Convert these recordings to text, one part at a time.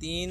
3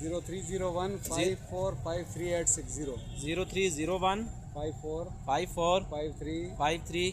0301 5453 0301 54 53